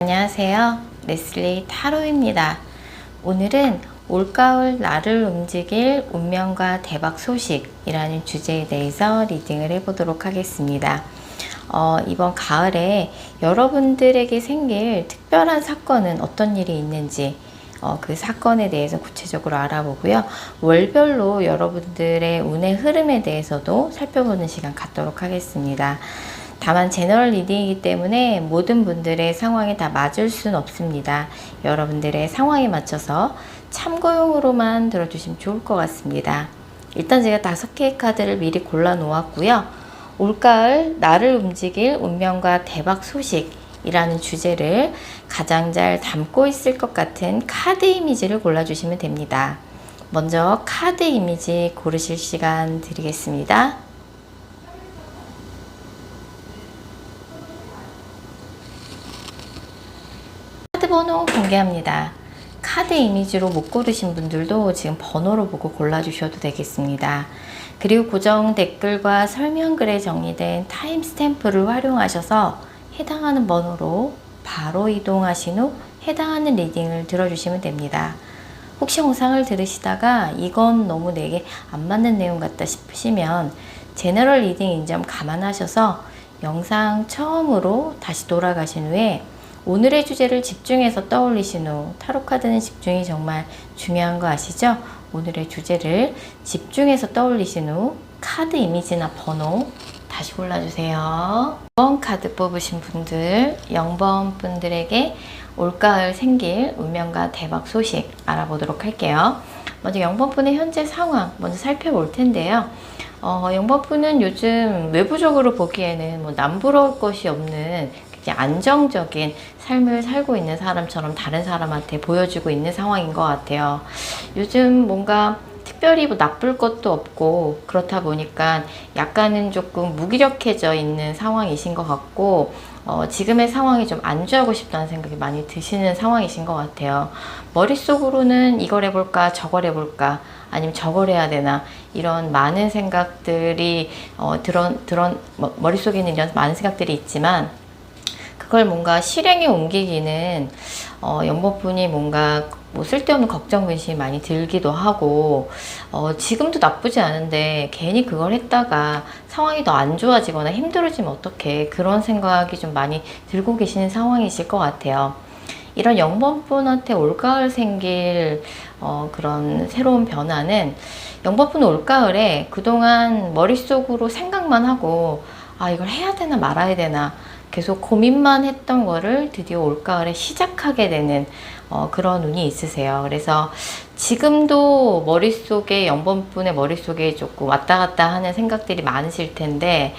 안녕하세요. 레슬리 타로입니다. 오늘은 올가을 나를 움직일 운명과 대박 소식이라는 주제에 대해서 리딩을 해보도록 하겠습니다. 이번 가을에 여러분들에게 생길 특별한 사건은 어떤 일이 있는지 그 사건에 대해서 구체적으로 알아보고요. 월별로 여러분들의 운의 흐름에 대해서도 살펴보는 시간 갖도록 하겠습니다. 다만 제너럴 리딩이기 때문에 모든 분들의 상황에 다 맞을 수는 없습니다. 여러분들의 상황에 맞춰서 참고용으로만 들어주시면 좋을 것 같습니다. 일단 제가 5개의 카드를 미리 골라 놓았고요. 올가을 나를 움직일 운명과 대박 소식이라는 주제를 가장 잘 담고 있을 것 같은 카드 이미지를 골라주시면 됩니다. 먼저 카드 이미지 고르실 시간 드리겠습니다. 카드 번호 공개합니다. 카드 이미지로 못 고르신 분들도 지금 번호로 보고 골라주셔도 되겠습니다. 그리고 고정 댓글과 설명글에 정리된 타임스탬프를 활용하셔서 해당하는 번호로 바로 이동하신 후 해당하는 리딩을 들어주시면 됩니다. 혹시 영상을 들으시다가 이건 너무 내게 안 맞는 내용 같다 싶으시면 제너럴 리딩인 점 감안하셔서 영상 처음으로 다시 돌아가신 후에 오늘의 주제를 집중해서 떠올리신 후, 타로카드는 집중이 정말 중요한 거 아시죠? 오늘의 주제를 집중해서 떠올리신 후 카드 이미지나 번호 다시 골라주세요. 0번 카드 뽑으신 분들, 0번 분들에게 올가을 생길 운명과 대박 소식 알아보도록 할게요. 먼저 0번 분의 현재 상황 먼저 살펴볼 텐데요. 0번 분은 요즘 외부적으로 보기에는 뭐 남부러울 것이 없는 안정적인 삶을 살고 있는 사람처럼 다른 사람한테 보여주고 있는 상황인 것 같아요. 요즘 뭔가 특별히 뭐 나쁠 것도 없고 그렇다 보니까 약간은 조금 무기력해져 있는 상황이신 것 같고 지금의 상황이 좀 안주하고 싶다는 생각이 많이 드시는 상황이신 것 같아요. 머릿속으로는 이걸 해볼까 저걸 해볼까 아니면 저걸 해야 되나 이런 많은 생각들이 머릿속에는 이런 많은 생각들이 있지만 그걸 뭔가 실행에 옮기기는 영법분이 뭔가 뭐 쓸데없는 걱정 근심이 많이 들기도 하고 지금도 나쁘지 않은데 괜히 그걸 했다가 상황이 더 안 좋아지거나 힘들어지면 어떡해 그런 생각이 좀 많이 들고 계시는 상황이실 것 같아요. 이런 영법분한테 올가을 생길 그런 새로운 변화는 영법분 올가을에 그동안 머릿속으로 생각만 하고 아 이걸 해야 되나 말아야 되나 계속 고민만 했던 거를 드디어 올가을에 시작하게 되는 그런 운이 있으세요. 그래서 지금도 머릿속에 영번분의 머릿속에 조금 왔다 갔다 하는 생각들이 많으실 텐데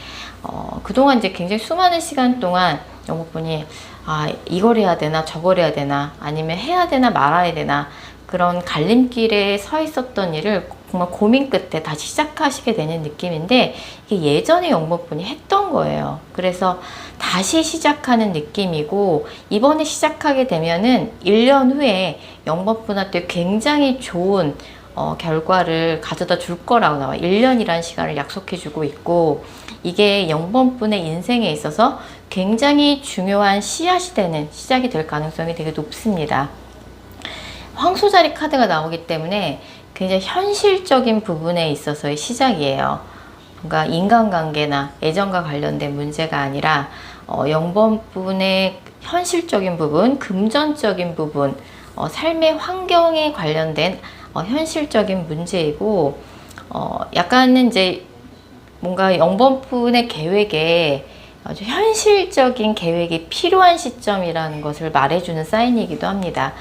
그동안 이제 굉장히 수많은 시간 동안 영번분이 아 이걸 해야 되나 저걸 해야 되나 아니면 해야 되나 말아야 되나 그런 갈림길에 서 있었던 일을 정말 고민 끝에 다시 시작하시게 되는 느낌인데 이게 예전에 영법분이 했던 거예요. 그래서 다시 시작하는 느낌이고 이번에 시작하게 되면은 1년 후에 영법분한테 굉장히 좋은 결과를 가져다 줄 거라고 나와요. 1년이라는 시간을 약속해 주고 있고 이게 영법분의 인생에 있어서 굉장히 중요한 씨앗이 되는 시작이 될 가능성이 되게 높습니다. 황소자리 카드가 나오기 때문에 굉장히 현실적인 부분에 있어서의 시작이에요. 뭔가 인간관계나 애정과 관련된 문제가 아니라 영번분의 현실적인 부분, 금전적인 부분, 삶의 환경에 관련된 현실적인 문제이고 약간은 이제 뭔가 영번분의 계획에 아주 현실적인 계획이 필요한 시점이라는 것을 말해주는 사인이기도 합니다.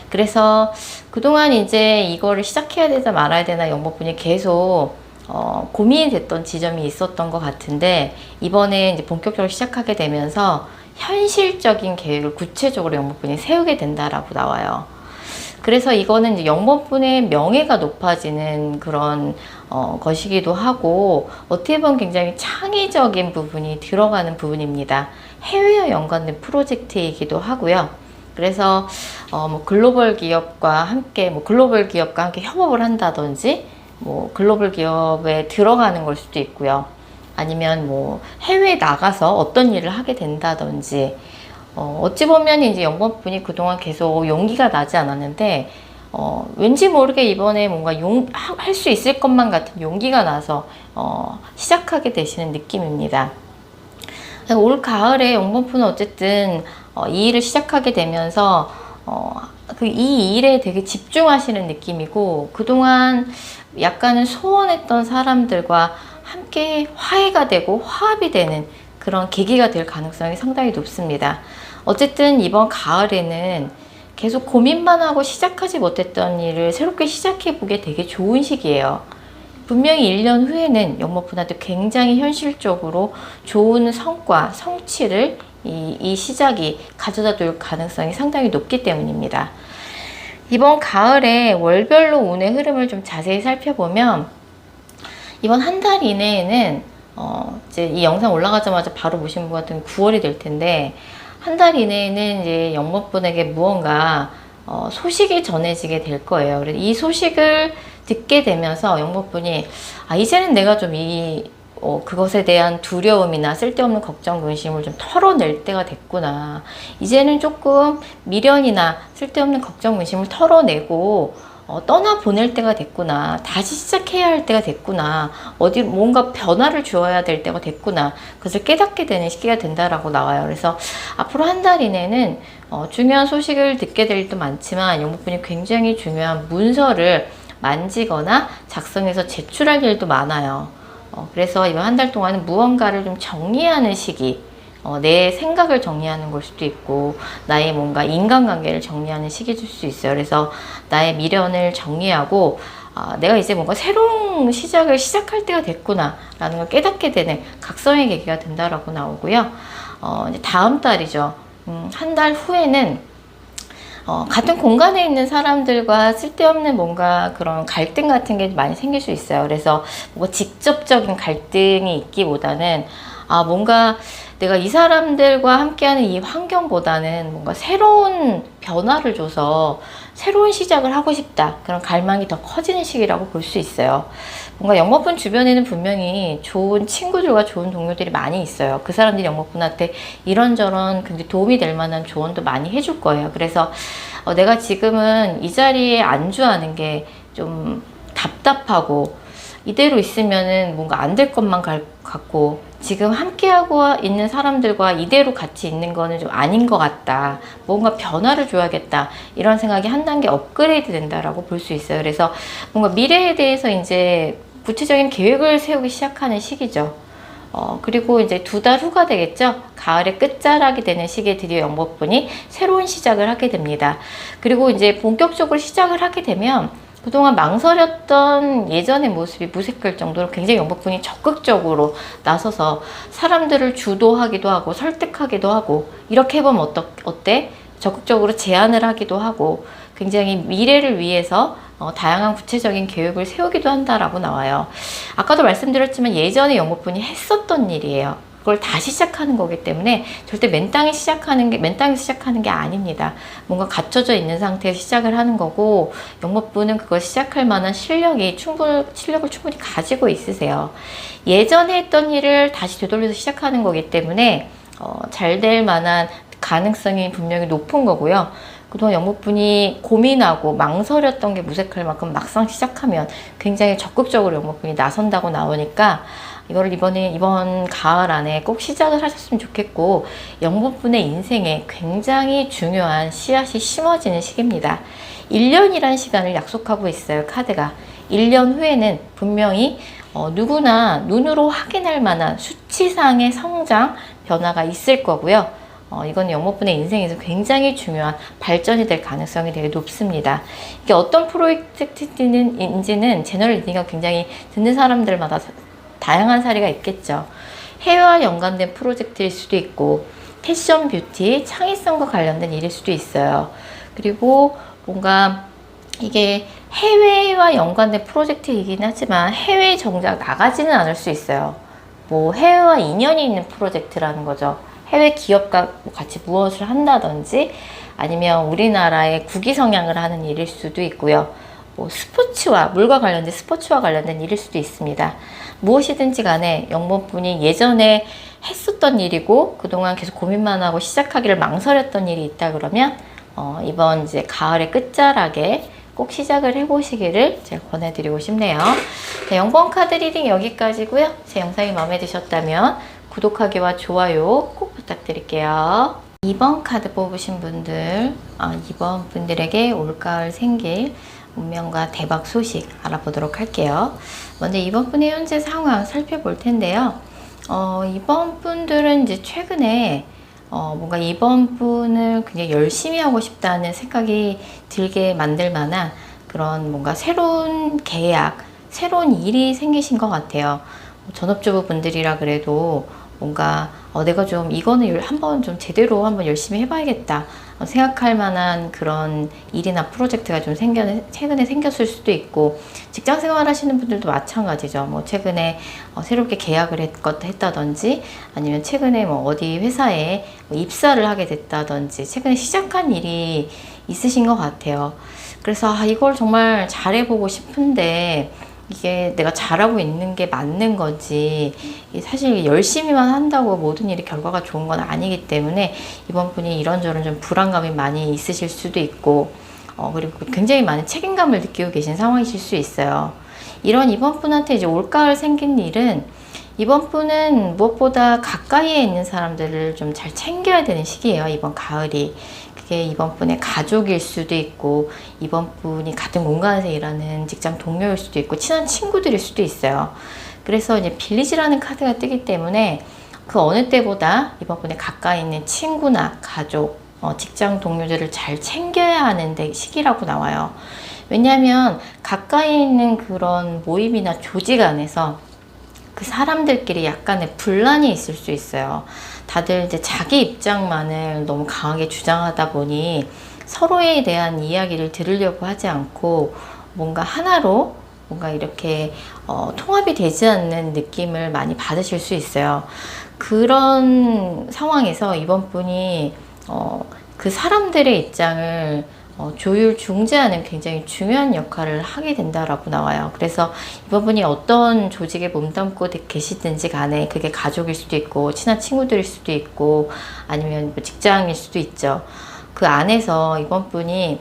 그래서 그동안 이제 이거를 시작해야 되나 말아야 되나 영법분이 계속 고민이 됐던 지점이 있었던 것 같은데 이번에 이제 본격적으로 시작하게 되면서 현실적인 계획을 구체적으로 영법분이 세우게 된다라고 나와요. 그래서 이거는 이제 영법분의 명예가 높아지는 그런 것이기도 하고 어떻게 보면 굉장히 창의적인 부분이 들어가는 부분입니다. 해외와 연관된 프로젝트이기도 하고요. 그래서 뭐 글로벌 기업과 함께 협업을 한다든지 뭐 글로벌 기업에 들어가는 걸 수도 있고요. 아니면 뭐 해외에 나가서 어떤 일을 하게 된다든지 어찌 보면 이제 영번분이 그동안 계속 용기가 나지 않았는데, 왠지 모르게 이번에 뭔가 할 수 있을 것만 같은 용기가 나서, 시작하게 되시는 느낌입니다. 올 가을에 영번분은 어쨌든, 이 일을 시작하게 되면서, 이 일에 되게 집중하시는 느낌이고, 그동안 약간은 소원했던 사람들과 함께 화해가 되고 화합이 되는 그런 계기가 될 가능성이 상당히 높습니다. 어쨌든 이번 가을에는 계속 고민만 하고 시작하지 못했던 일을 새롭게 시작해보기에 되게 좋은 시기예요. 분명히 1년 후에는 영목분한테 굉장히 현실적으로 좋은 성과, 성취를 이 시작이 가져다 줄 가능성이 상당히 높기 때문입니다. 이번 가을에 월별로 운의 흐름을 좀 자세히 살펴보면 이번 한 달 이내에는 이제 이 영상 올라가자마자 바로 보신 분 같은 9월이 될 텐데 한 달 이내에는 이제 영목분에게 무언가 소식이 전해지게 될 거예요. 그래서 이 소식을 듣게 되면서 영목분이 이제는 내가 좀 그것에 대한 두려움이나 쓸데없는 걱정, 근심을 좀 털어낼 때가 됐구나. 이제는 조금 미련이나 쓸데없는 걱정, 근심을 털어내고 떠나보낼 때가 됐구나. 다시 시작해야 할 때가 됐구나. 어디 뭔가 변화를 주어야 될 때가 됐구나. 그것을 깨닫게 되는 시기가 된다라고 나와요. 그래서 앞으로 한 달 이내는 중요한 소식을 듣게 될 일도 많지만 영목분이 굉장히 중요한 문서를 만지거나 작성해서 제출할 일도 많아요. 그래서 이번 한 달 동안은 무언가를 좀 정리하는 시기, 내 생각을 정리하는 걸 수도 있고 나의 뭔가 인간관계를 정리하는 시기일 수 있어요. 그래서 나의 미련을 정리하고 내가 이제 뭔가 새로운 시작을 시작할 때가 됐구나 라는 걸 깨닫게 되는 각성의 계기가 된다라고 나오고요. 이제 다음 달이죠. 한 달 후에는 같은 공간에 있는 사람들과 쓸데없는 뭔가 그런 갈등 같은 게 많이 생길 수 있어요. 그래서 뭐 직접적인 갈등이 있기보다는 뭔가 내가 이 사람들과 함께하는 이 환경보다는 뭔가 새로운 변화를 줘서 새로운 시작을 하고 싶다. 그런 갈망이 더 커지는 시기라고 볼 수 있어요. 뭔가 영목분 주변에는 분명히 좋은 친구들과 좋은 동료들이 많이 있어요. 그 사람들이 영목분한테 이런저런 굉장히 도움이 될 만한 조언도 많이 해줄 거예요. 그래서 내가 지금은 이 자리에 안주하는 게 좀 답답하고 이대로 있으면은 뭔가 안 될 것만 같고 지금 함께하고 있는 사람들과 이대로 같이 있는 거는 좀 아닌 것 같다. 뭔가 변화를 줘야겠다. 이런 생각이 한 단계 업그레이드 된다라고 볼 수 있어요. 그래서 뭔가 미래에 대해서 이제 구체적인 계획을 세우기 시작하는 시기죠. 그리고 이제 2달 후가 되겠죠. 가을의 끝자락이 되는 시기에 드디어 영목분이 새로운 시작을 하게 됩니다. 그리고 이제 본격적으로 시작을 하게 되면 그동안 망설였던 예전의 모습이 무색할 정도로 굉장히 영목분이 적극적으로 나서서 사람들을 주도하기도 하고 설득하기도 하고 이렇게 해보면 어때? 적극적으로 제안을 하기도 하고 굉장히 미래를 위해서 다양한 구체적인 계획을 세우기도 한다라고 나와요. 아까도 말씀드렸지만 예전에 영목분이 했었던 일이에요. 그걸 다시 시작하는 거기 때문에 절대 맨땅에서 시작하는 게 아닙니다. 뭔가 갖춰져 있는 상태에서 시작을 하는 거고 영목분은 그걸 시작할 만한 실력을 충분히 가지고 있으세요. 예전에 했던 일을 다시 되돌려서 시작하는 거기 때문에 잘 될 만한 가능성이 분명히 높은 거고요. 그동안 영목분이 고민하고 망설였던 게 무색할 만큼 막상 시작하면 굉장히 적극적으로 영목분이 나선다고 나오니까 이거를 이번 가을 안에 꼭 시작을 하셨으면 좋겠고 영목분의 인생에 굉장히 중요한 씨앗이 심어지는 시기입니다. 1년이라는 시간을 약속하고 있어요. 카드가. 1년 후에는 분명히 누구나 눈으로 확인할 만한 수치상의 성장 변화가 있을 거고요. 이건 영목분의 인생에서 굉장히 중요한 발전이 될 가능성이 되게 높습니다. 이게 어떤 프로젝트인지는 채널 리딩가 굉장히 듣는 사람들마다 다양한 사례가 있겠죠. 해외와 연관된 프로젝트일 수도 있고 패션, 뷰티, 창의성과 관련된 일일 수도 있어요. 그리고 뭔가 이게 해외와 연관된 프로젝트이긴 하지만 해외에 정작 나가지는 않을 수 있어요. 뭐 해외와 인연이 있는 프로젝트라는 거죠. 해외 기업과 같이 무엇을 한다든지 아니면 우리나라의 국위 성향을 하는 일일 수도 있고요. 뭐 물과 관련된 스포츠와 관련된 일일 수도 있습니다. 무엇이든지 간에 영목분이 예전에 했었던 일이고 그동안 계속 고민만 하고 시작하기를 망설였던 일이 있다 그러면 이번 이제 가을의 끝자락에 꼭 시작을 해보시기를 제가 권해드리고 싶네요. 자, 영번 카드 리딩 여기까지고요. 제 영상이 마음에 드셨다면 구독하기와 좋아요 꼭 부탁드릴게요. 2번 카드 뽑으신 분들, 2번 분들에게 올가을 생길 운명과 대박 소식 알아보도록 할게요. 먼저 이번 분의 현재 상황 살펴볼 텐데요. 이번 분들은 이제 최근에 뭔가 이번 분을 굉장히 열심히 하고 싶다는 생각이 들게 만들 만한 그런 뭔가 새로운 계약, 새로운 일이 생기신 것 같아요. 전업주부 분들이라 그래도 뭔가 내가 좀 이거는 한번 좀 제대로 한번 열심히 해봐야겠다 생각할 만한 그런 일이나 프로젝트가 좀 최근에 생겼을 수도 있고, 직장 생활 하시는 분들도 마찬가지죠. 뭐 최근에 새롭게 계약을 했다든지 아니면 최근에 뭐 어디 회사에 입사를 하게 됐다든지 최근에 시작한 일이 있으신 것 같아요. 그래서 이걸 정말 잘해보고 싶은데 이게 내가 잘하고 있는 게 맞는 건지, 사실 열심히만 한다고 모든 일이 결과가 좋은 건 아니기 때문에 이번 분이 이런저런 좀 불안감이 많이 있으실 수도 있고, 그리고 굉장히 많은 책임감을 느끼고 계신 상황이실 수 있어요. 이런 이번 분한테 이제 올가을 생긴 일은, 이번 분은 무엇보다 가까이에 있는 사람들을 좀 잘 챙겨야 되는 시기예요. 이번 가을이. 그게 이번 분의 가족일 수도 있고, 이번 분이 같은 공간에서 일하는 직장 동료일 수도 있고, 친한 친구들일 수도 있어요. 그래서 이제 빌리지라는 카드가 뜨기 때문에 그 어느 때보다 이번 분의 가까이 있는 친구나 가족, 직장 동료들을 잘 챙겨야 하는 시기라고 나와요. 왜냐하면 가까이 있는 그런 모임이나 조직 안에서 그 사람들끼리 약간의 분란이 있을 수 있어요. 다들 이제 자기 입장만을 너무 강하게 주장하다 보니 서로에 대한 이야기를 들으려고 하지 않고 뭔가 하나로 뭔가 이렇게 통합이 되지 않는 느낌을 많이 받으실 수 있어요. 그런 상황에서 이번 분이 그 사람들의 입장을 조율, 중재하는 굉장히 중요한 역할을 하게 된다라고 나와요. 그래서 이번 분이 어떤 조직에 몸담고 계시든지 간에 그게 가족일 수도 있고 친한 친구들일 수도 있고 아니면 뭐 직장일 수도 있죠. 그 안에서 이번 분이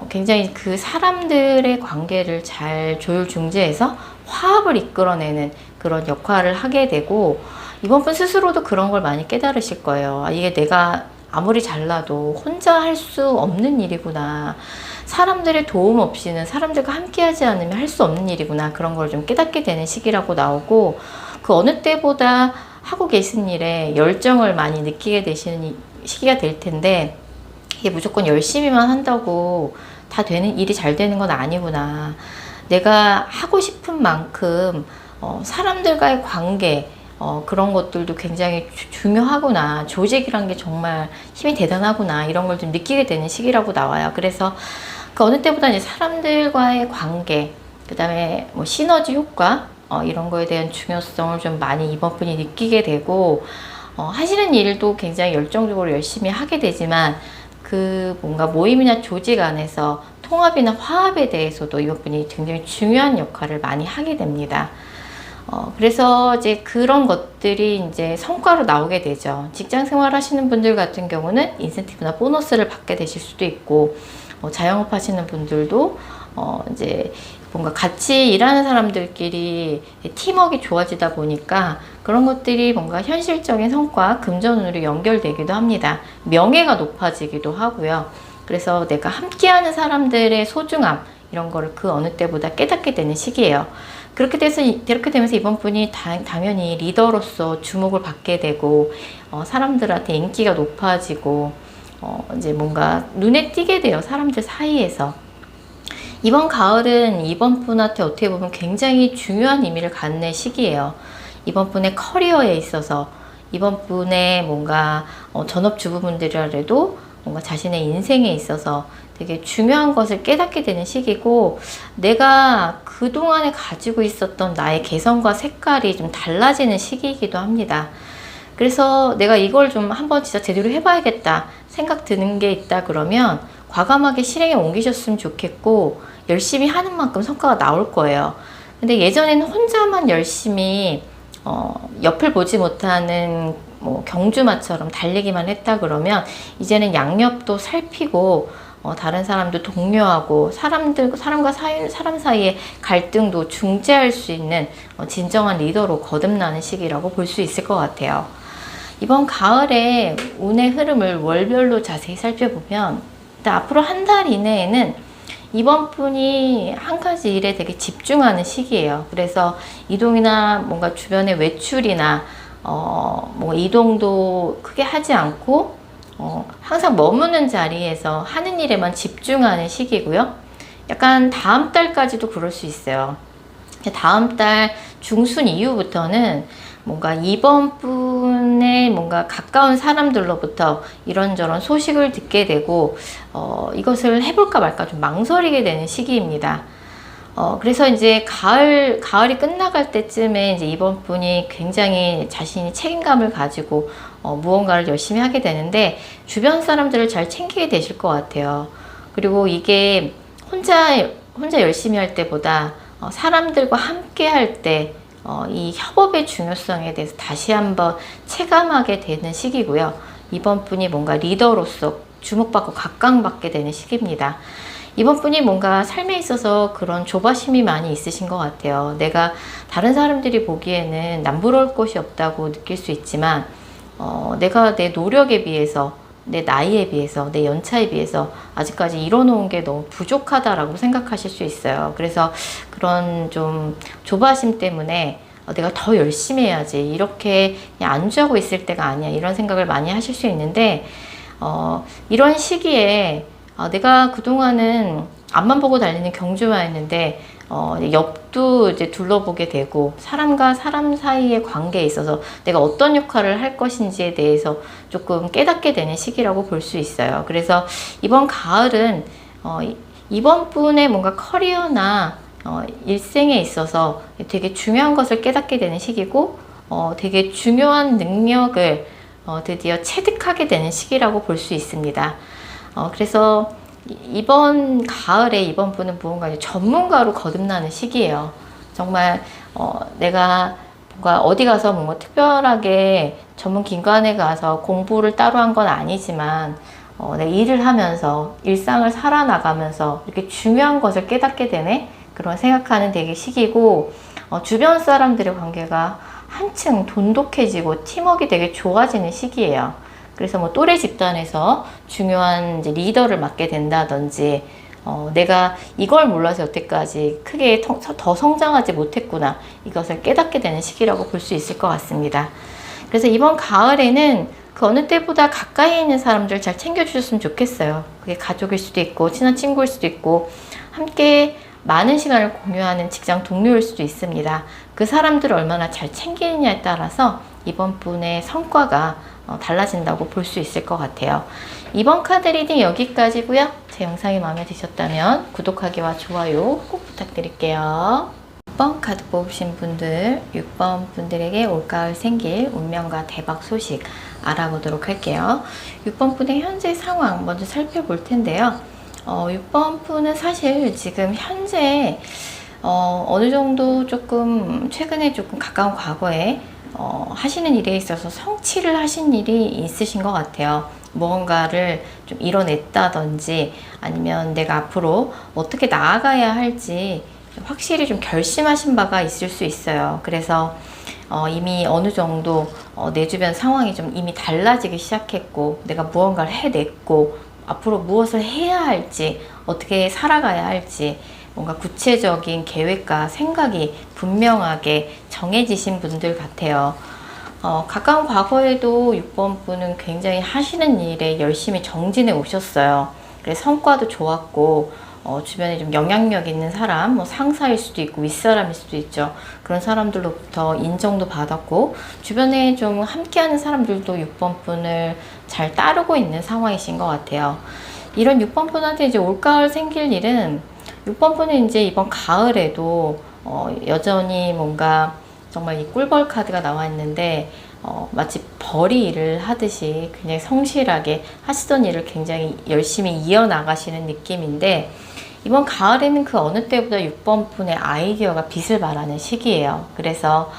굉장히 그 사람들의 관계를 잘 조율, 중재해서 화합을 이끌어내는 그런 역할을 하게 되고, 이번 분 스스로도 그런 걸 많이 깨달으실 거예요. 이게 내가 아무리 잘나도 혼자 할 수 없는 일이구나. 사람들의 도움 없이는, 사람들과 함께 하지 않으면 할 수 없는 일이구나. 그런 걸 좀 깨닫게 되는 시기라고 나오고, 그 어느 때보다 하고 계신 일에 열정을 많이 느끼게 되시는 시기가 될 텐데, 이게 무조건 열심히만 한다고 다 되는, 일이 잘 되는 건 아니구나. 내가 하고 싶은 만큼 사람들과의 관계, 그런 것들도 굉장히 중요하구나. 조직이란 게 정말 힘이 대단하구나. 이런 걸 좀 느끼게 되는 시기라고 나와요. 그래서 그 어느 때보다 이제 사람들과의 관계, 그 다음에 뭐 시너지 효과, 이런 거에 대한 중요성을 좀 많이 이번 분이 느끼게 되고, 하시는 일도 굉장히 열정적으로 열심히 하게 되지만, 그 뭔가 모임이나 조직 안에서 통합이나 화합에 대해서도 이번 분이 굉장히 중요한 역할을 많이 하게 됩니다. 그래서 이제 그런 것들이 이제 성과로 나오게 되죠. 직장 생활 하시는 분들 같은 경우는 인센티브나 보너스를 받게 되실 수도 있고, 자영업 하시는 분들도 이제 뭔가 같이 일하는 사람들끼리 팀워크가 좋아지다 보니까 그런 것들이 뭔가 현실적인 성과, 금전운으로 연결되기도 합니다. 명예가 높아지기도 하고요. 그래서 내가 함께하는 사람들의 소중함, 이런 거를 그 어느 때보다 깨닫게 되는 시기예요. 그렇게 되면서 이번 분이 당연히 리더로서 주목을 받게 되고, 사람들한테 인기가 높아지고, 이제 뭔가 눈에 띄게 돼요. 사람들 사이에서. 이번 가을은 이번 분한테 어떻게 보면 굉장히 중요한 의미를 갖는 시기예요. 이번 분의 커리어에 있어서, 이번 분의 뭔가 전업주부분들이라도 뭔가 자신의 인생에 있어서 되게 중요한 것을 깨닫게 되는 시기고, 내가 그동안에 가지고 있었던 나의 개성과 색깔이 좀 달라지는 시기이기도 합니다. 그래서 내가 이걸 좀 한번 진짜 제대로 해봐야겠다 생각 드는 게 있다 그러면 과감하게 실행에 옮기셨으면 좋겠고, 열심히 하는 만큼 성과가 나올 거예요. 근데 예전에는 혼자만 열심히 옆을 보지 못하는 뭐 경주마처럼 달리기만 했다 그러면 이제는 양옆도 살피고 다른 사람도 독려하고 사람과 사람 사이의 갈등도 중재할 수 있는 진정한 리더로 거듭나는 시기라고 볼 수 있을 것 같아요. 이번 가을에 운의 흐름을 월별로 자세히 살펴보면 일단 앞으로 한 달 이내에는 이번 분이 한 가지 일에 되게 집중하는 시기예요. 그래서 이동이나 뭔가 주변의 외출이나 뭐 이동도 크게 하지 않고 항상 머무는 자리에서 하는 일에만 집중하는 시기고요. 약간 다음 달까지도 그럴 수 있어요. 다음 달 중순 이후부터는 뭔가 이번 분의 뭔가 가까운 사람들로부터 이런저런 소식을 듣게 되고 이것을 해볼까 말까 좀 망설이게 되는 시기입니다. 그래서 이제 가을이 끝나갈 때쯤에 이제 이번 분이 굉장히 자신이 책임감을 가지고 무언가를 열심히 하게 되는데 주변 사람들을 잘 챙기게 되실 것 같아요. 그리고 이게 혼자 열심히 할 때보다 사람들과 함께 할 때 이 협업의 중요성에 대해서 다시 한번 체감하게 되는 시기고요. 이번 분이 뭔가 리더로서 주목받고 각광받게 되는 시기입니다. 이번 분이 뭔가 삶에 있어서 그런 조바심이 많이 있으신 것 같아요. 내가 다른 사람들이 보기에는 남부러울 것이 없다고 느낄 수 있지만 내가 내 노력에 비해서 내 나이에 비해서 내 연차에 비해서 아직까지 이뤄놓은 게 너무 부족하다라고 생각하실 수 있어요. 그래서 그런 좀 조바심 때문에 내가 더 열심히 해야지 이렇게 그냥 안주하고 있을 때가 아니야 이런 생각을 많이 하실 수 있는데 이런 시기에 내가 그동안은 앞만 보고 달리는 경주마였는데 옆도 이제 둘러보게 되고 사람과 사람 사이의 관계에 있어서 내가 어떤 역할을 할 것인지에 대해서 조금 깨닫게 되는 시기라고 볼 수 있어요. 그래서 이번 가을은 이번 분의 뭔가 커리어나 일생에 있어서 되게 중요한 것을 깨닫게 되는 시기고 되게 중요한 능력을 드디어 체득하게 되는 시기라고 볼 수 있습니다. 그래서 이번 가을에 이번 분은 무언가 전문가로 거듭나는 시기예요. 정말 내가 뭔가 어디 가서 뭔가 특별하게 전문 기관에 가서 공부를 따로 한 건 아니지만 내가 일을 하면서 일상을 살아나가면서 이렇게 중요한 것을 깨닫게 되네 그런 생각하는 되게 시기고 주변 사람들의 관계가 한층 돈독해지고 팀워크가 되게 좋아지는 시기예요. 그래서 뭐 또래 집단에서 중요한 이제 리더를 맡게 된다든지 내가 이걸 몰라서 여태까지 크게 더 성장하지 못했구나 이것을 깨닫게 되는 시기라고 볼 수 있을 것 같습니다. 그래서 이번 가을에는 그 어느 때보다 가까이 있는 사람들 잘 챙겨주셨으면 좋겠어요. 그게 가족일 수도 있고 친한 친구일 수도 있고 함께 많은 시간을 공유하는 직장 동료일 수도 있습니다. 그 사람들을 얼마나 잘 챙기느냐에 따라서 이번 분의 성과가 달라진다고 볼 수 있을 것 같아요. 이번 카드 리딩 여기까지고요. 제 영상이 마음에 드셨다면 구독하기와 좋아요 꼭 부탁드릴게요. 6번 카드 뽑으신 분들, 6번 분들에게 올가을 생길 운명과 대박 소식 알아보도록 할게요. 6번 분의 현재 상황 먼저 살펴볼 텐데요. 6번 분은 사실 지금 현재 어느 정도 조금 최근에 조금 가까운 과거에 하시는 일에 있어서 성취를 하신 일이 있으신 것 같아요. 무언가를 좀 이뤄냈다든지 아니면 내가 앞으로 어떻게 나아가야 할지 확실히 좀 결심하신 바가 있을 수 있어요. 그래서 이미 어느 정도 내 주변 상황이 좀 이미 달라지기 시작했고 내가 무언가를 해냈고 앞으로 무엇을 해야 할지 어떻게 살아가야 할지 뭔가 구체적인 계획과 생각이 분명하게 정해지신 분들 같아요. 가까운 과거에도 6번 분은 굉장히 하시는 일에 열심히 정진해 오셨어요. 그래서 성과도 좋았고 주변에 좀 영향력 있는 사람, 뭐 상사일 수도 있고 윗사람일 수도 있죠. 그런 사람들로부터 인정도 받았고 주변에 좀 함께하는 사람들도 6번 분을 잘 따르고 있는 상황이신 것 같아요. 이런 6번 분한테 이제 올가을 생길 일은 6번 분은 이제 이번 가을에도 여전히 뭔가 정말 이 꿀벌 카드가 나와 있는데 마치 벌이 일을 하듯이 굉장히 성실하게 하시던 일을 굉장히 열심히 이어나가시는 느낌인데 이번 가을에는 그 어느 때보다 6번 분의 아이디어가 빛을 발하는 시기예요. 그래서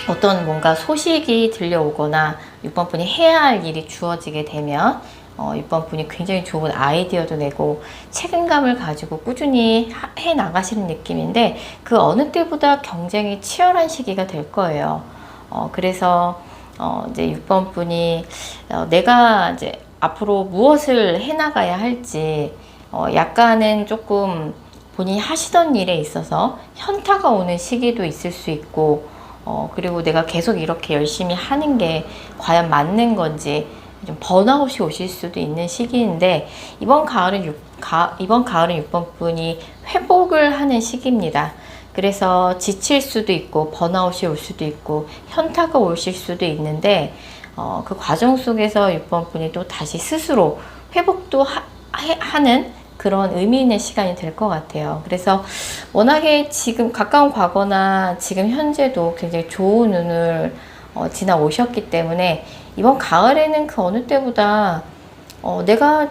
어떤 뭔가 소식이 들려오거나 6번 분이 해야 할 일이 주어지게 되면 6번 분이 굉장히 좋은 아이디어도 내고 책임감을 가지고 꾸준히 해 나가시는 느낌인데, 그 어느 때보다 경쟁이 치열한 시기가 될 거예요. 그래서 이제 6번 분이 내가 이제 앞으로 무엇을 해 나가야 할지 약간은 조금 본인이 하시던 일에 있어서 현타가 오는 시기도 있을 수 있고, 그리고 내가 계속 이렇게 열심히 하는 게 과연 맞는 건지 좀 번아웃이 오실 수도 있는 시기인데, 이번 가을은 6번 분이 회복을 하는 시기입니다. 그래서 지칠 수도 있고 번아웃이 올 수도 있고 현타가 오실 수도 있는데, 그 과정 속에서 6번 분이 또 다시 스스로 회복도 하는 그런 의미 있는 시간이 될 것 같아요. 그래서 워낙에 지금 가까운 과거나 지금 현재도 굉장히 좋은 운을 지나오셨기 때문에, 이번 가을에는 그 어느 때보다 내가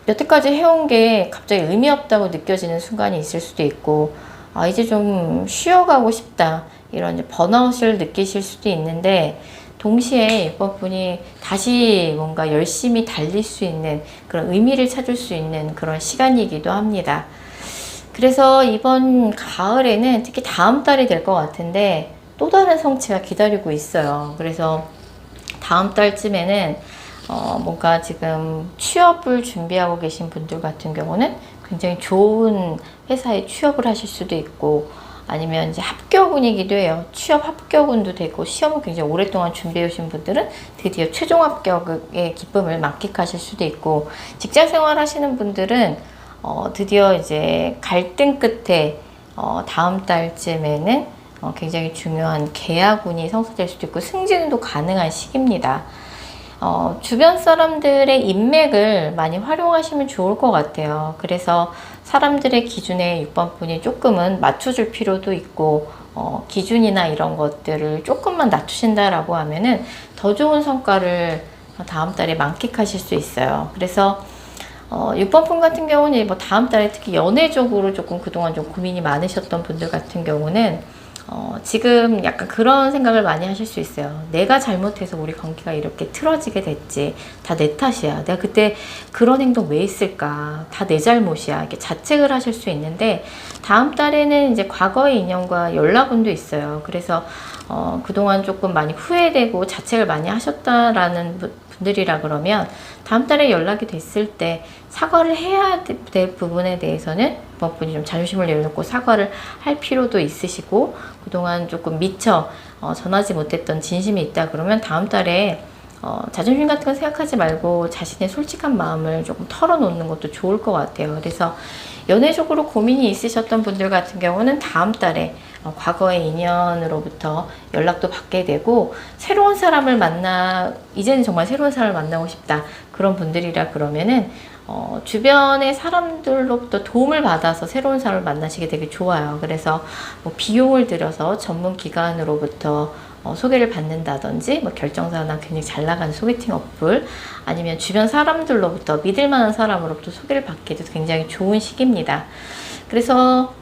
여태까지 해온 게 갑자기 의미 없다고 느껴지는 순간이 있을 수도 있고, 이제 좀 쉬어가고 싶다, 이런 이제 번아웃을 느끼실 수도 있는데, 동시에 6번 분이 다시 뭔가 열심히 달릴 수 있는 그런 의미를 찾을 수 있는 그런 시간이기도 합니다. 그래서 이번 가을에는 특히 다음 달이 될 것 같은데 또 다른 성취가 기다리고 있어요. 그래서 다음 달쯤에는 뭔가 지금 취업을 준비하고 계신 분들 같은 경우는 굉장히 좋은 회사에 취업을 하실 수도 있고, 아니면 이제 합격운이기도 해요. 취업 합격운도 되고, 시험을 굉장히 오랫동안 준비해 오신 분들은 드디어 최종 합격의 기쁨을 만끽하실 수도 있고, 직장 생활 하시는 분들은 드디어 이제 갈등 끝에 다음 달쯤에는 굉장히 중요한 계약운이 성사될 수도 있고, 승진도 가능한 시기입니다. 주변 사람들의 인맥을 많이 활용하시면 좋을 것 같아요. 그래서 사람들의 기준에 6번 분이 조금은 맞춰줄 필요도 있고, 기준이나 이런 것들을 조금만 낮추신다라고 하면은 더 좋은 성과를 다음 달에 만끽하실 수 있어요. 그래서 6번 분 같은 경우는 뭐 다음 달에 특히 연애적으로 조금 그동안 좀 고민이 많으셨던 분들 같은 경우는 지금 약간 그런 생각을 많이 하실 수 있어요. 내가 잘못해서 우리 관계가 이렇게 틀어지게 됐지. 다 내 탓이야. 내가 그때 그런 행동 왜 했을까? 다 내 잘못이야. 이렇게 자책을 하실 수 있는데, 다음 달에는 이제 과거의 인연과 연락운도 있어요. 그래서 그동안 조금 많이 후회되고 자책을 많이 하셨다라는 분들이라 그러면, 다음 달에 연락이 됐을 때 사과를 해야 될 부분에 대해서는 이번 분이 좀 자존심을 내려놓고 사과를 할 필요도 있으시고, 그동안 조금 미처 전하지 못했던 진심이 있다 그러면 다음 달에 자존심 같은 거 생각하지 말고 자신의 솔직한 마음을 조금 털어놓는 것도 좋을 것 같아요. 그래서 연애적으로 고민이 있으셨던 분들 같은 경우는 다음 달에 과거의 인연으로부터 연락도 받게 되고, 새로운 사람을 이제는 정말 새로운 사람을 만나고 싶다, 그런 분들이라 그러면은 주변의 사람들로부터 도움을 받아서 새로운 사람을 만나시게 되게 좋아요. 그래서 뭐 비용을 들여서 전문 기관으로부터 소개를 받는다든지, 뭐 결정사나 굉장히 잘 나가는 소개팅 어플, 아니면 주변 사람들로부터 믿을 만한 사람으로부터 소개를 받기도 굉장히 좋은 시기입니다. 그래서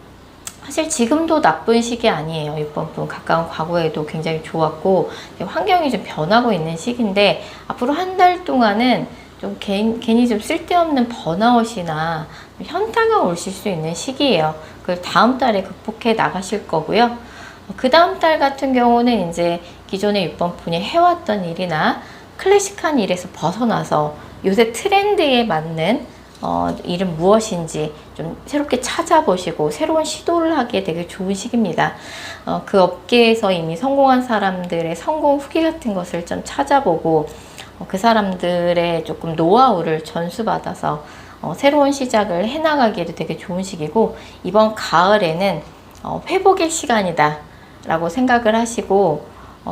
사실 지금도 나쁜 시기 아니에요. 6번 분 가까운 과거에도 굉장히 좋았고, 환경이 좀 변하고 있는 시기인데, 앞으로 한 달 동안은 좀 괜히 좀 쓸데없는 번아웃이나 현타가 오실 수 있는 시기예요. 그걸 다음 달에 극복해 나가실 거고요. 그 다음 달 같은 경우는 이제 기존의 6번 분이 해왔던 일이나 클래식한 일에서 벗어나서 요새 트렌드에 맞는 일은 무엇인지 좀 새롭게 찾아보시고 새로운 시도를 하기에 되게 좋은 시기입니다. 그 업계에서 이미 성공한 사람들의 성공 후기 같은 것을 좀 찾아보고, 그 사람들의 조금 노하우를 전수받아서 새로운 시작을 해나가기에도 되게 좋은 시기고, 이번 가을에는 회복의 시간이다 라고 생각을 하시고,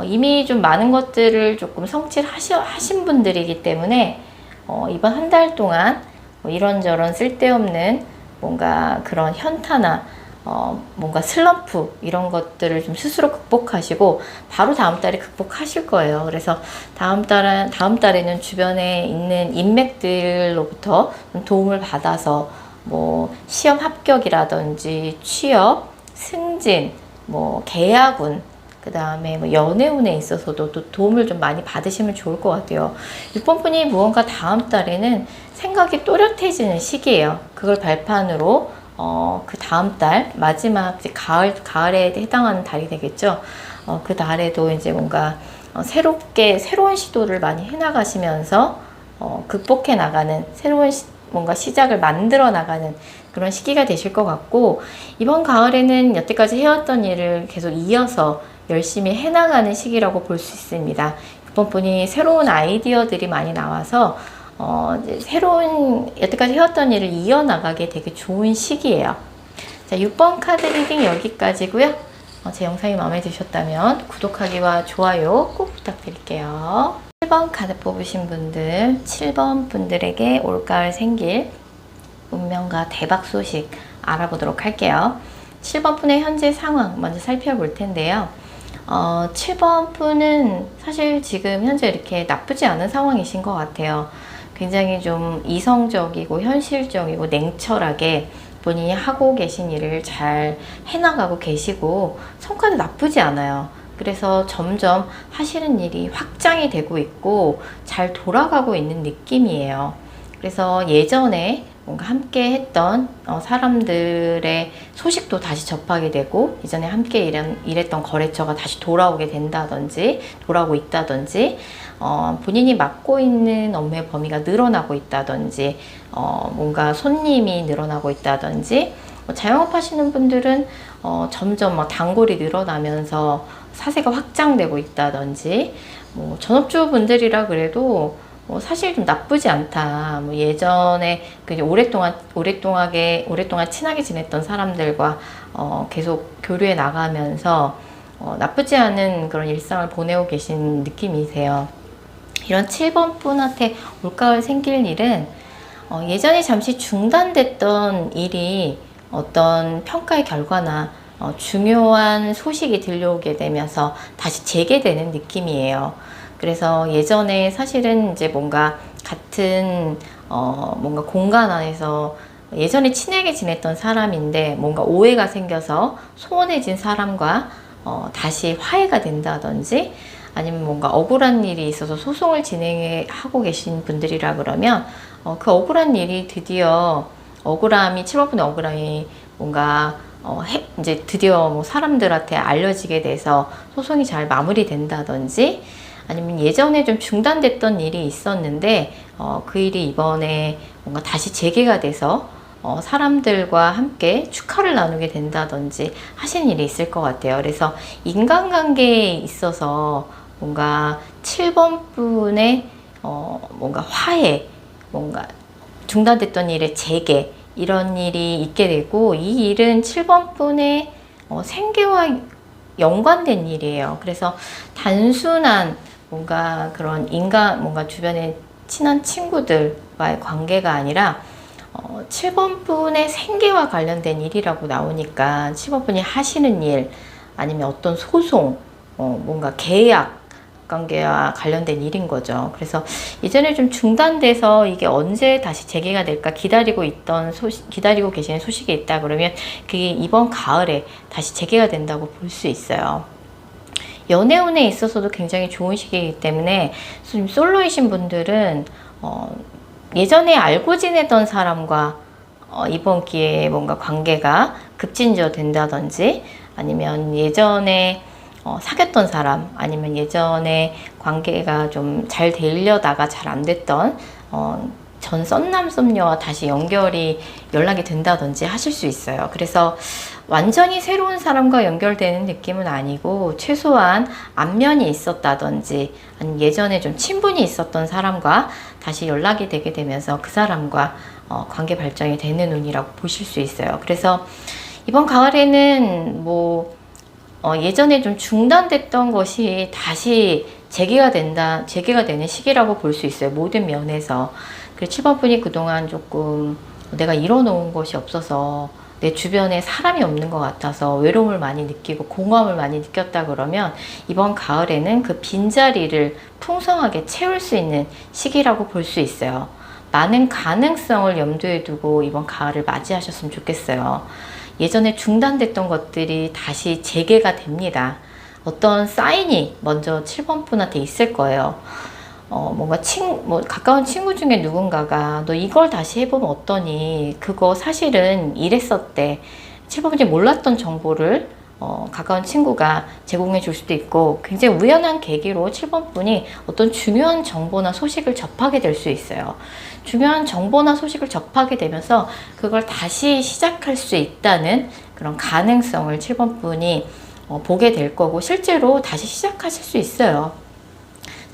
이미 좀 많은 것들을 조금 성취하신 분들이기 때문에 이번 한 달 동안 뭐 이런저런 쓸데없는 뭔가 그런 현타나 뭔가 슬럼프 이런 것들을 좀 스스로 극복하시고 바로 다음 달에 극복하실 거예요. 그래서 다음 달에는 주변에 있는 인맥들로부터 도움을 받아서 뭐 시험 합격이라든지 취업, 승진, 뭐 계약운, 그 다음에 뭐 연애운에 있어서도 또 도움을 좀 많이 받으시면 좋을 것 같아요. 6번 분이 무언가 다음 달에는 생각이 또렷해지는 시기예요. 그걸 발판으로 그 다음 달 마지막 이제 가을에 해당하는 달이 되겠죠. 그 달에도 이제 뭔가 새로운 시도를 많이 해나가시면서 극복해 나가는 뭔가 시작을 만들어 나가는 그런 시기가 되실 것 같고, 이번 가을에는 여태까지 해왔던 일을 계속 이어서 열심히 해나가는 시기라고 볼 수 있습니다. 6번 분이 새로운 아이디어들이 많이 나와서 이제 여태까지 해왔던 일을 이어나가게 되게 좋은 시기예요. 자, 6번 카드 리딩 여기까지고요. 제 영상이 마음에 드셨다면 구독하기와 좋아요 꼭 부탁드릴게요. 7번 카드 뽑으신 분들, 7번 분들에게 올가을 생길 운명과 대박 소식 알아보도록 할게요. 7번 분의 현재 상황 먼저 살펴볼 텐데요. 7번 분은 사실 지금 현재 이렇게 나쁘지 않은 상황이신 것 같아요. 굉장히 좀 이성적이고 현실적이고 냉철하게 본인이 하고 계신 일을 잘 해나가고 계시고 성과도 나쁘지 않아요. 그래서 점점 하시는 일이 확장이 되고 있고 잘 돌아가고 있는 느낌이에요. 그래서 예전에 뭔가 함께 했던 사람들의 소식도 다시 접하게 되고, 이전에 함께 일했던 거래처가 다시 돌아오게 된다든지 돌아오고 있다든지, 본인이 맡고 있는 업무의 범위가 늘어나고 있다든지, 뭔가 손님이 늘어나고 있다든지, 자영업 하시는 분들은 점점 단골이 늘어나면서 사세가 확장되고 있다든지, 전업주 분들이라 그래도 사실 좀 나쁘지 않다. 예전에 오랫동안 친하게 지냈던 사람들과 계속 교류해 나가면서 나쁘지 않은 그런 일상을 보내고 계신 느낌이세요. 이런 7번 분한테 올가을 생길 일은 예전에 잠시 중단됐던 일이 어떤 평가의 결과나 중요한 소식이 들려오게 되면서 다시 재개되는 느낌이에요. 그래서 예전에 사실은 이제 뭔가 같은 뭔가 공간 안에서 예전에 친하게 지냈던 사람인데 뭔가 오해가 생겨서 소원해진 사람과 다시 화해가 된다든지, 아니면 뭔가 억울한 일이 있어서 소송을 진행하고 계신 분들이라 그러면 그 억울한 일이 드디어 7번분의 억울함이 뭔가 이제 드디어 사람들한테 알려지게 돼서 소송이 잘 마무리된다든지, 아니면 예전에 좀 중단됐던 일이 있었는데 그 일이 이번에 뭔가 다시 재개가 돼서 사람들과 함께 축하를 나누게 된다든지 하신 일이 있을 것 같아요. 그래서 인간관계에 있어서 뭔가 7번 분의 뭔가 화해, 뭔가 중단됐던 일의 재개, 이런 일이 있게 되고, 이 일은 7번 분의 생계와 연관된 일이에요. 그래서 단순한 뭔가 뭔가 주변에 친한 친구들과의 관계가 아니라 7번 분의 생계와 관련된 일이라고 나오니까 7번 분이 하시는 일, 아니면 어떤 소송, 뭔가 계약 관계와 관련된 일인 거죠. 그래서 이전에 좀 중단돼서 이게 언제 다시 재개가 될까 기다리고 계시는 소식이 있다 그러면 그게 이번 가을에 다시 재개가 된다고 볼 수 있어요. 연애운에 있어서도 굉장히 좋은 시기이기 때문에 지금 솔로이신 분들은 예전에 알고 지내던 사람과 이번 기회에 뭔가 관계가 급진저 된다든지, 아니면 예전에 사귀었던 사람, 아니면 예전에 관계가 좀 잘 되려다가 잘 안 됐던 전 썸남 썸녀와 다시 연락이 된다든지 하실 수 있어요. 그래서 완전히 새로운 사람과 연결되는 느낌은 아니고, 최소한 안면이 있었다든지, 아니면 예전에 좀 친분이 있었던 사람과 다시 연락이 되게 되면서 그 사람과 관계 발전이 되는 운이라고 보실 수 있어요. 그래서 이번 가을에는 예전에 좀 중단됐던 것이 다시 재개가 되는 시기라고 볼 수 있어요. 모든 면에서. 그리고 7번 분이 그동안 조금 내가 이뤄놓은 것이 없어서 내 주변에 사람이 없는 것 같아서 외로움을 많이 느끼고 공허함을 많이 느꼈다 그러면, 이번 가을에는 그 빈자리를 풍성하게 채울 수 있는 시기라고 볼 수 있어요. 많은 가능성을 염두에 두고 이번 가을을 맞이하셨으면 좋겠어요. 예전에 중단됐던 것들이 다시 재개가 됩니다. 어떤 사인이 먼저 7번 분한테 있을 거예요. 뭔가 가까운 친구 중에 누군가가 너 이걸 다시 해보면 어떠니? 그거 사실은 이랬었대. 7번 분이 몰랐던 정보를 가까운 친구가 제공해 줄 수도 있고, 굉장히 우연한 계기로 7번 분이 어떤 중요한 정보나 소식을 접하게 될 수 있어요. 중요한 정보나 소식을 접하게 되면서 그걸 다시 시작할 수 있다는 그런 가능성을 7번 분이 보게 될 거고, 실제로 다시 시작하실 수 있어요.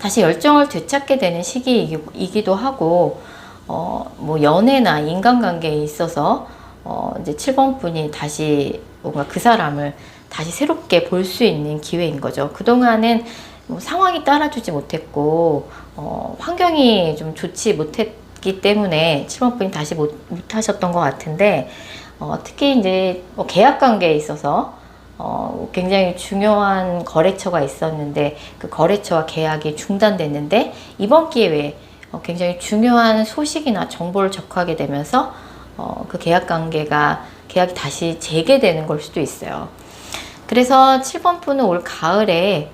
다시 열정을 되찾게 되는 시기이기도 하고, 뭐 연애나 인간관계에 있어서 이제 7번 분이 다시 뭔가 그 사람을 다시 새롭게 볼 수 있는 기회인 거죠. 그동안은 뭐 상황이 따라주지 못했고, 환경이 좀 좋지 못했기 때문에 7번 분이 다시 못하셨던 것 같은데, 특히 이제 뭐 계약 관계에 있어서 굉장히 중요한 거래처가 있었는데 그 거래처와 계약이 중단됐는데, 이번 기회에 굉장히 중요한 소식이나 정보를 접하게 되면서 그 계약이 다시 재개되는 걸 수도 있어요. 그래서 7번 분은 올 가을에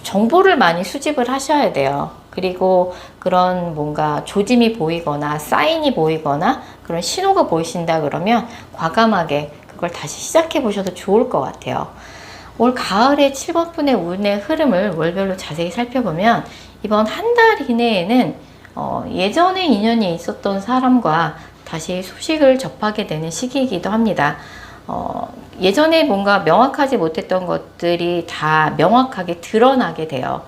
정보를 많이 수집을 하셔야 돼요. 그리고 그런 뭔가 조짐이 보이거나 사인이 보이거나 그런 신호가 보이신다 그러면 과감하게 그걸 다시 시작해 보셔도 좋을 것 같아요. 올 가을에 7번 분의 운의 흐름을 월별로 자세히 살펴보면 이번 한 달 이내에는 예전에 인연이 있었던 사람과 다시 소식을 접하게 되는 시기이기도 합니다. 예전에 뭔가 명확하지 못했던 것들이 다 명확하게 드러나게 돼요.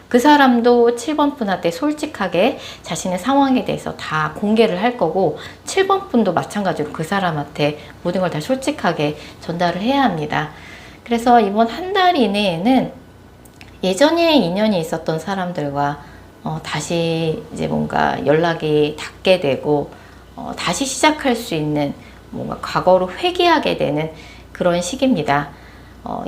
그 사람도 7번 분한테 솔직하게 자신의 상황에 대해서 다 공개를 할 거고, 7번 분도 마찬가지로 그 사람한테 모든 걸 다 솔직하게 전달을 해야 합니다. 그래서 이번 한 달 이내에는 예전에 인연이 있었던 사람들과 다시 이제 뭔가 연락이 닿게 되고, 다시 시작할 수 있는 뭔가 과거로 회귀하게 되는 그런 시기입니다.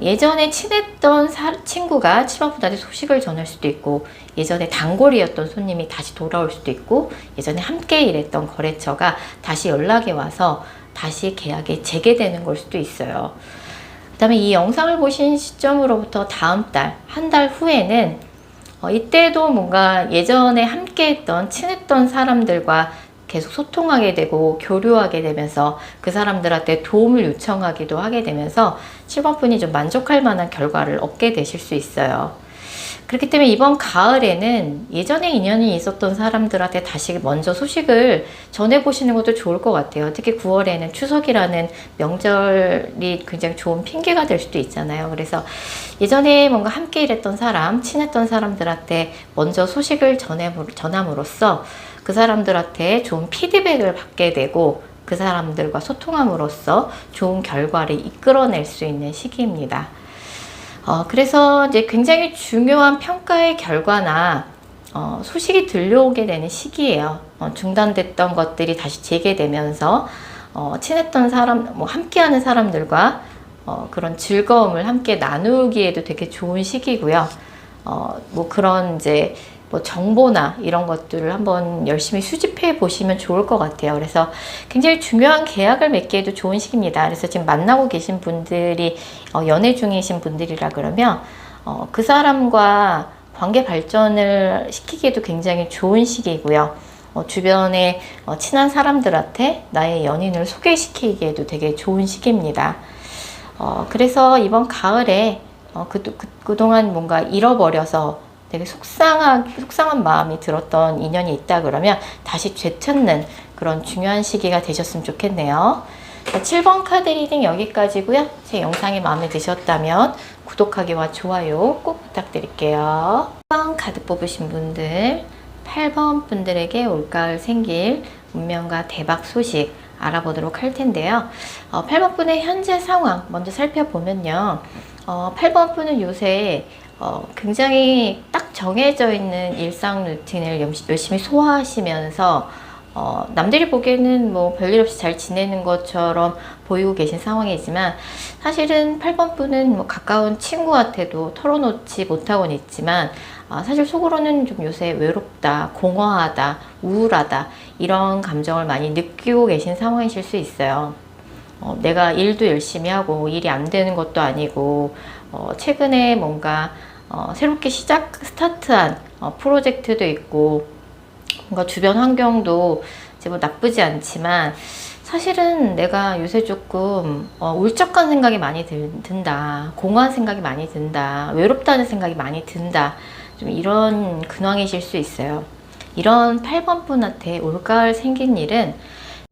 예전에 친했던 친구가 7번 분한테 소식을 전할 수도 있고, 예전에 단골이었던 손님이 다시 돌아올 수도 있고, 예전에 함께 일했던 거래처가 다시 연락이 와서 다시 계약이 재개되는 걸 수도 있어요. 그 다음에 이 영상을 보신 시점으로부터 다음 달, 한 달 후에는 이때도 뭔가 예전에 함께 했던 친했던 사람들과 계속 소통하게 되고 교류하게 되면서 그 사람들한테 도움을 요청하기도 하게 되면서 7번 분이 좀 만족할 만한 결과를 얻게 되실 수 있어요. 그렇기 때문에 이번 가을에는 예전에 인연이 있었던 사람들한테 다시 먼저 소식을 전해보시는 것도 좋을 것 같아요. 특히 9월에는 추석이라는 명절이 굉장히 좋은 핑계가 될 수도 있잖아요. 그래서 예전에 뭔가 함께 일했던 사람, 친했던 사람들한테 먼저 소식을 전함으로써 그 사람들한테 좋은 피드백을 받게 되고, 그 사람들과 소통함으로써 좋은 결과를 이끌어낼 수 있는 시기입니다. 그래서 이제 굉장히 중요한 평가의 결과나 소식이 들려오게 되는 시기예요. 중단됐던 것들이 다시 재개되면서 친했던 사람, 뭐 함께하는 사람들과 그런 즐거움을 함께 나누기에도 되게 좋은 시기고요. 뭐 그런 이제 뭐 정보나 이런 것들을 한번 열심히 수집해 보시면 좋을 것 같아요. 그래서 굉장히 중요한 계약을 맺기에도 좋은 시기입니다. 그래서 지금 만나고 계신 분들이 연애 중이신 분들이라 그러면 그 사람과 관계 발전을 시키기에도 굉장히 좋은 시기이고요. 주변에 친한 사람들한테 나의 연인을 소개시키기에도 되게 좋은 시기입니다. 그래서 이번 가을에 그동안 뭔가 잃어버려서 되게 속상한 마음이 들었던 인연이 있다 그러면 다시 되찾는 그런 중요한 시기가 되셨으면 좋겠네요. 7번 카드 리딩 여기까지고요. 제 영상이 마음에 드셨다면 구독하기와 좋아요 꼭 부탁드릴게요. 8번 카드 뽑으신 분들, 8번 분들에게 올가을 생길 운명과 대박 소식 알아보도록 할 텐데요. 8번 분의 현재 상황 먼저 살펴보면요. 8번 분은 요새 굉장히 딱 정해져 있는 일상 루틴을 열심히 소화하시면서 남들이 보기에는 뭐 별일 없이 잘 지내는 것처럼 보이고 계신 상황이지만, 사실은 8번 분은 뭐 가까운 친구한테도 털어놓지 못하고는 있지만 사실 속으로는 좀 요새 외롭다, 공허하다, 우울하다 이런 감정을 많이 느끼고 계신 상황이실 수 있어요. 내가 일도 열심히 하고 일이 안 되는 것도 아니고 최근에 뭔가 새롭게 스타트한 프로젝트도 있고 뭔가 주변 환경도 이제 뭐 나쁘지 않지만 사실은 내가 요새 조금 울적한 생각이 많이 든다, 공허한 생각이 많이 든다, 외롭다는 생각이 많이 든다, 좀 이런 근황이실 수 있어요. 이런 8번 분한테 올가을 생긴 일은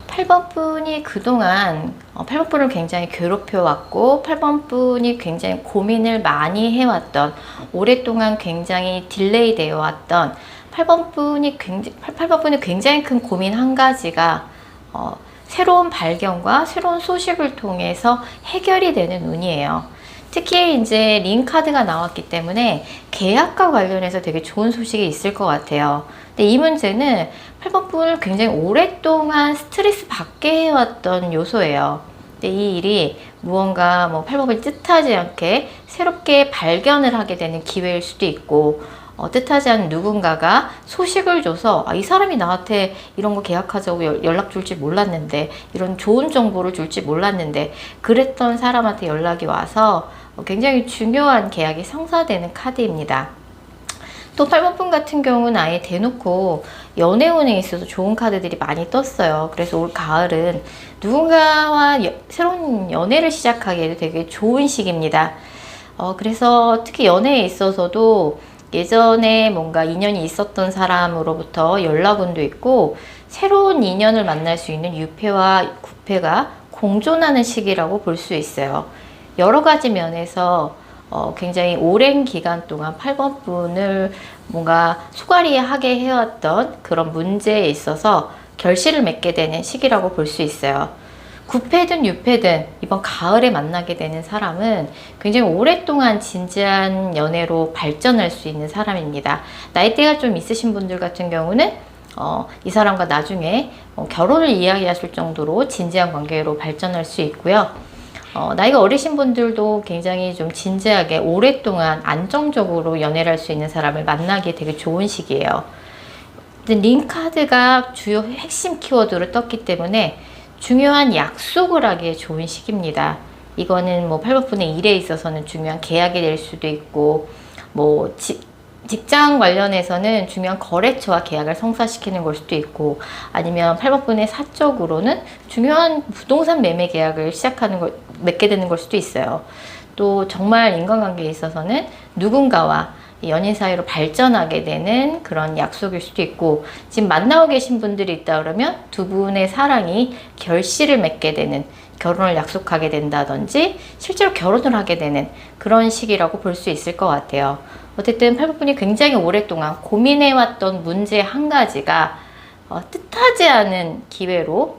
8번 분이 그동안 8번 분을 굉장히 괴롭혀왔고 8번 분이 굉장히 고민을 많이 해왔던, 오랫동안 굉장히 딜레이 되어 왔던 8번 분이 굉장히 큰 고민 한 가지가 새로운 발견과 새로운 소식을 통해서 해결이 되는 운이에요. 특히 이제 링 카드가 나왔기 때문에 계약과 관련해서 되게 좋은 소식이 있을 것 같아요. 근데 이 문제는 8번 분을 굉장히 오랫동안 스트레스 받게 해왔던 요소예요. 근데 이 일이 무언가 8번을 뜻하지 않게 새롭게 발견을 하게 되는 기회일 수도 있고, 뜻하지 않은 누군가가 소식을 줘서 이 사람이 나한테 이런 거 계약하자고 연락 줄지 몰랐는데, 이런 좋은 정보를 줄지 몰랐는데, 그랬던 사람한테 연락이 와서 굉장히 중요한 계약이 성사되는 카드입니다. 또 8번 분 같은 경우는 아예 대놓고 연애운에 있어서 좋은 카드들이 많이 떴어요. 그래서 올 가을은 누군가와 새로운 연애를 시작하기에도 되게 좋은 시기입니다. 그래서 특히 연애에 있어서도 예전에 뭔가 인연이 있었던 사람으로부터 연락운도 있고, 새로운 인연을 만날 수 있는 유패와 구패가 공존하는 시기라고 볼 수 있어요. 여러 가지 면에서 굉장히 오랜 기간 동안 8번 분을 뭔가 소갈이하게 해왔던 그런 문제에 있어서 결실을 맺게 되는 시기라고 볼 수 있어요. 구패든 유패든 이번 가을에 만나게 되는 사람은 굉장히 오랫동안 진지한 연애로 발전할 수 있는 사람입니다. 나이대가 좀 있으신 분들 같은 경우는 이 사람과 나중에 결혼을 이야기하실 정도로 진지한 관계로 발전할 수 있고요. 나이가 어리신 분들도 굉장히 좀 진지하게 오랫동안 안정적으로 연애를 할 수 있는 사람을 만나기에 되게 좋은 시기예요. 링 카드가 주요 핵심 키워드로 떴기 때문에 중요한 약속을 하기에 좋은 시기입니다. 이거는 8번 분의 일에 있어서는 중요한 계약이 될 수도 있고, 직장 관련해서는 중요한 거래처와 계약을 성사시키는 걸 수도 있고, 아니면 8번 분의 사적으로는 중요한 부동산 매매 계약을 맺게 되는 걸 수도 있어요. 또 정말 인간관계에 있어서는 누군가와 연인 사이로 발전하게 되는 그런 약속일 수도 있고, 지금 만나고 계신 분들이 있다 그러면 두 분의 사랑이 결실을 맺게 되는, 결혼을 약속하게 된다든지 실제로 결혼을 하게 되는 그런 시기라고 볼 수 있을 것 같아요. 어쨌든 8번 분이 굉장히 오랫동안 고민해왔던 문제 한 가지가 뜻하지 않은 기회로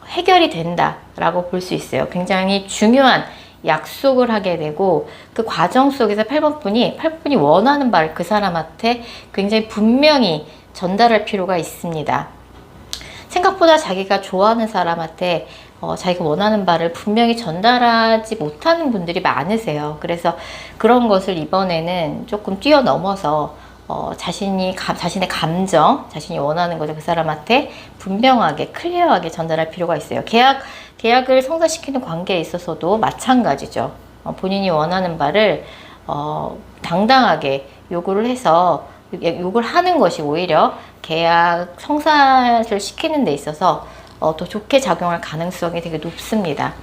해결이 된다라고 볼 수 있어요. 굉장히 중요한 약속을 하게 되고, 그 과정 속에서 8번 분이 원하는 바를 그 사람한테 굉장히 분명히 전달할 필요가 있습니다. 생각보다 자기가 좋아하는 사람한테 자기가 원하는 바를 분명히 전달하지 못하는 분들이 많으세요. 그래서 그런 것을 이번에는 조금 뛰어넘어서 자신의 감정, 자신이 원하는 것을 그 사람한테 분명하게, 클리어하게 전달할 필요가 있어요. 계약을 성사시키는 관계에 있어서도 마찬가지죠. 본인이 원하는 바를 당당하게 요구를 해서, 요구를 하는 것이 오히려 계약 성사를 시키는 데 있어서 더 좋게 작용할 가능성이 되게 높습니다.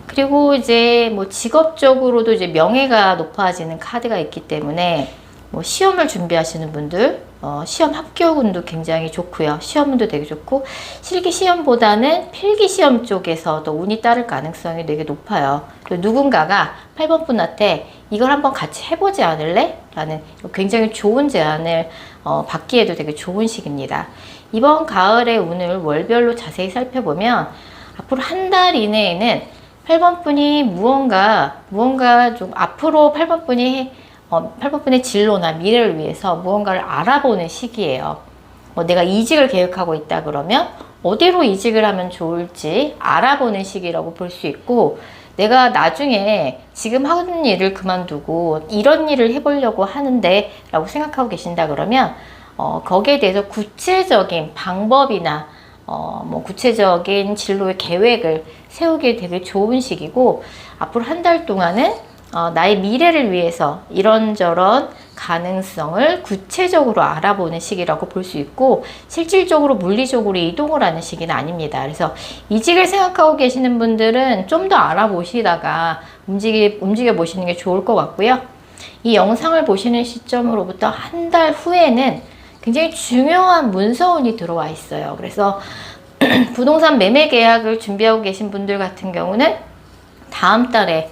그리고 이제 직업적으로도 이제 명예가 높아지는 카드가 있기 때문에 시험을 준비하시는 분들, 시험 합격운도 굉장히 좋고요. 시험운도 되게 좋고, 실기시험보다는 필기시험 쪽에서 더 운이 따를 가능성이 되게 높아요. 누군가가 8번 분한테 이걸 한번 같이 해보지 않을래? 라는 굉장히 좋은 제안을 받기에도 되게 좋은 시기입니다. 이번 가을의 운을 월별로 자세히 살펴보면 앞으로 한 달 이내에는 8번 분이 무언가 좀 앞으로 8번 분이 8번 분의 진로나 미래를 위해서 무언가를 알아보는 시기예요. 내가 이직을 계획하고 있다 그러면 어디로 이직을 하면 좋을지 알아보는 시기라고 볼 수 있고, 내가 나중에 지금 하는 일을 그만두고 이런 일을 해보려고 하는데 라고 생각하고 계신다 그러면 거기에 대해서 구체적인 방법이나 뭐 구체적인 진로의 계획을 세우기 되게 좋은 시기고, 앞으로 한 달 동안은 나의 미래를 위해서 이런저런 가능성을 구체적으로 알아보는 시기라고 볼 수 있고, 실질적으로 물리적으로 이동을 하는 시기는 아닙니다. 그래서 이직을 생각하고 계시는 분들은 좀 더 알아보시다가 움직여 보시는 게 좋을 것 같고요. 이 영상을 보시는 시점으로부터 한 달 후에는 굉장히 중요한 문서운이 들어와 있어요. 그래서 부동산 매매 계약을 준비하고 계신 분들 같은 경우는 다음 달에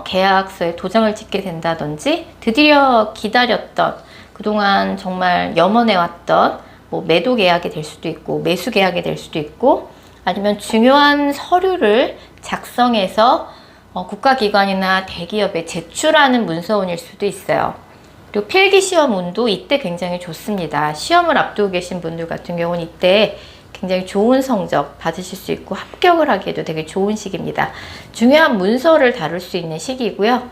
계약서에 도장을 찍게 된다든지, 드디어 기다렸던, 그동안 정말 염원해왔던 뭐 매도 계약이 될 수도 있고 매수 계약이 될 수도 있고, 아니면 중요한 서류를 작성해서 국가기관이나 대기업에 제출하는 문서운일 수도 있어요. 그리고 필기시험 운도 이때 굉장히 좋습니다. 시험을 앞두고 계신 분들 같은 경우는 이때 굉장히 좋은 성적 받으실 수 있고 합격을 하기에도 되게 좋은 시기입니다. 중요한 문서를 다룰 수 있는 시기이고요.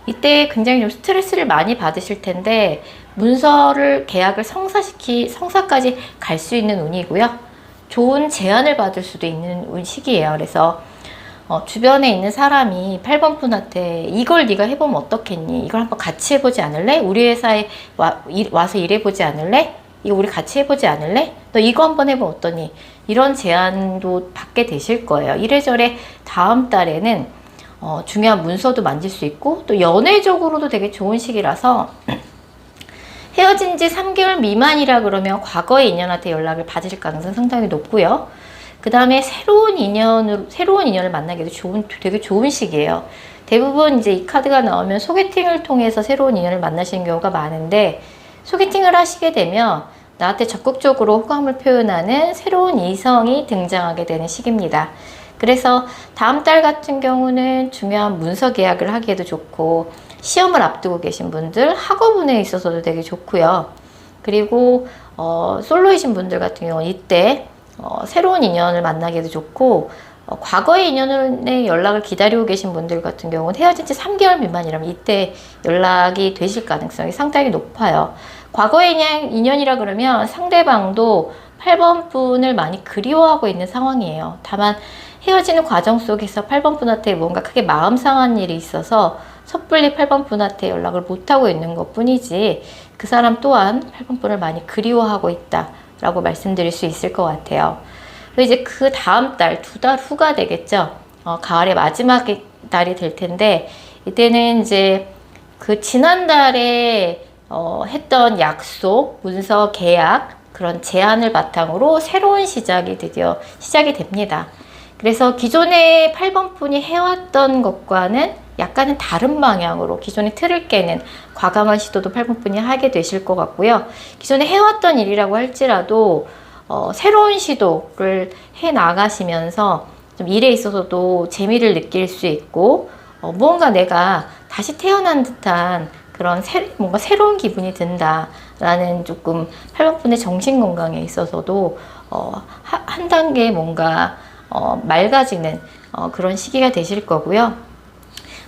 이때 굉장히 좀 스트레스를 많이 받으실 텐데, 문서를 계약을 성사까지 갈 수 있는 운이고요. 좋은 제안을 받을 수도 있는 시기예요. 그래서 주변에 있는 사람이 8번 분한테 이걸 네가 해보면 어떻겠니? 이걸 한번 같이 해보지 않을래? 우리 회사에 와서 일해보지 않을래? 이거 우리 같이 해보지 않을래? 너 이거 한번 해보면 어떠니? 이런 제안도 받게 되실 거예요. 이래저래 다음 달에는 중요한 문서도 만질 수 있고, 또 연애적으로도 되게 좋은 시기라서 헤어진 지 3개월 미만이라 그러면 과거의 인연한테 연락을 받으실 가능성이 상당히 높고요. 그 다음에 새로운 인연을 만나기도 되게 좋은 시기예요. 대부분 이제 이 카드가 나오면 소개팅을 통해서 새로운 인연을 만나시는 경우가 많은데, 소개팅을 하시게 되면 나한테 적극적으로 호감을 표현하는 새로운 이성이 등장하게 되는 시기입니다. 그래서 다음 달 같은 경우는 중요한 문서 계약을 하기에도 좋고, 시험을 앞두고 계신 분들, 학업운에 있어서도 되게 좋고요. 그리고 솔로이신 분들 같은 경우는 이때 새로운 인연을 만나기도 좋고, 과거의 인연의 연락을 기다리고 계신 분들 같은 경우는 헤어진 지 3개월 미만이라면 이때 연락이 되실 가능성이 상당히 높아요. 과거의 인연이라 그러면 상대방도 8번 분을 많이 그리워하고 있는 상황이에요. 다만 헤어지는 과정 속에서 8번 분한테 뭔가 크게 마음 상한 일이 있어서 섣불리 8번 분한테 연락을 못하고 있는 것 뿐이지, 그 사람 또한 8번 분을 많이 그리워하고 있다 라고 말씀드릴 수 있을 것 같아요. 그리고 이제 그 다음 달, 2달 후가 되겠죠. 가을의 마지막 달이 될 텐데, 이때는 이제 그 지난달에 했던 약속, 문서 계약, 그런 제안을 바탕으로 새로운 시작이 드디어 시작이 됩니다. 그래서 기존에 8번 분이 해왔던 것과는 약간은 다른 방향으로 기존의 틀을 깨는 과감한 시도도 8번 분이 하게 되실 것 같고요. 기존에 해왔던 일이라고 할지라도 새로운 시도를 해 나가시면서 좀 일에 있어서도 재미를 느낄 수 있고, 무언가 내가 다시 태어난 듯한 그런 뭔가 새로운 기분이 든다라는, 조금 8번 분의 정신 건강에 있어서도 한 단계 뭔가 맑아지는 그런 시기가 되실 거고요.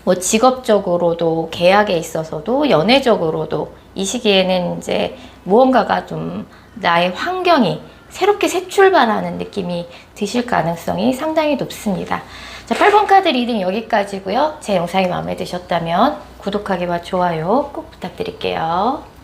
뭐 직업적으로도, 계약에 있어서도, 연애적으로도 이 시기에는 이제 무언가가 좀 나의 환경이 새롭게 새 출발하는 느낌이 드실 가능성이 상당히 높습니다. 자, 8번 카드 리딩 여기까지고요. 제 영상이 마음에 드셨다면 구독하기와 좋아요 꼭 부탁드릴게요.